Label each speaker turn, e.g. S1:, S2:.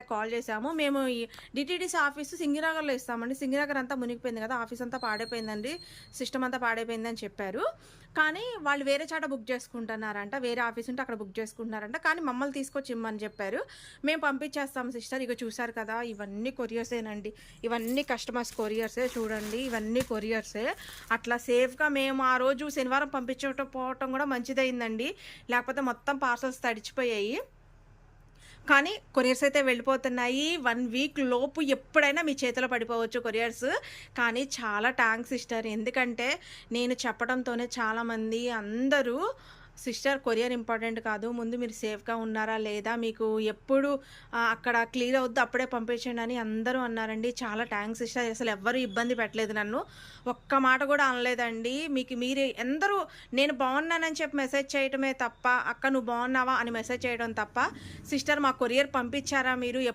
S1: Call చేసాము. మేము ఈ డిటీడీసీ ఆఫీసు సింగినగర్‌లో ఇస్తామండి. సింగినగర్ అంతా మునిగిపోయింది కదా! ఆఫీస్ అంతా పాడైపోయిందండి. సిస్టమ్ అంతా పాడైపోయిందని చెప్పారు. కానీ వాళ్ళు వేరే చాట బుక్ చేసుకుంటున్నారంట. వేరే ఆఫీస్ ఉంటే అక్కడ బుక్ చేసుకుంటున్నారంట. కానీ మమ్మల్ని తీసుకొచ్చి ఇమ్మని చెప్పారు. మేము పంపించేస్తాం సిస్టర్. ఇగో చూసారు కదా! ఇవన్నీ కొరియర్సేనండి. ఇవన్నీ కస్టమర్స్ కొరియర్సే చూడండి. ఇవన్నీ కొరియర్సే. అట్లా సేఫ్‌గా మేము ఆ రోజు శనివారం పోవటం కూడా మంచిదయిందండి. లేకపోతే మొత్తం పార్సెల్స్ తడిచిపోయాయి. కానీ కొరియర్స్ అయితే వెళ్ళిపోతున్నాయి. 1 వీక్ లోపు ఎప్పుడైనా మీ చేతిలో పడిపోవచ్చు కొరియర్స్. కానీ చాలా థాంక్స్ సిస్టర్. ఎందుకంటే నేను చెప్పడంతోనే చాలామంది అందరూ సిస్టర్ కొరియర్ ఇంపార్టెంట్ కాదు. ముందు మీరు సేఫ్‌గా ఉన్నారా లేదా? మీకు ఎప్పుడు అక్కడ క్లియర్ అవుద్దో అప్పుడే పంపించండి అని అందరూ అన్నారండి. చాలా థాంక్స్ సిస్టర్. అసలు ఎవ్వరు ఇబ్బంది పెట్టలేదు నన్ను. ఒక్క మాట కూడా అనలేదండి. మీకు మీరే అందరూ నేను బాగున్నానని చెప్పి మెసేజ్ చేయటమే తప్ప, అక్క నువ్వు బాగున్నావా అని మెసేజ్ చేయడం తప్ప, సిస్టర్ మా కొరియర్ పంపించారా మీరు?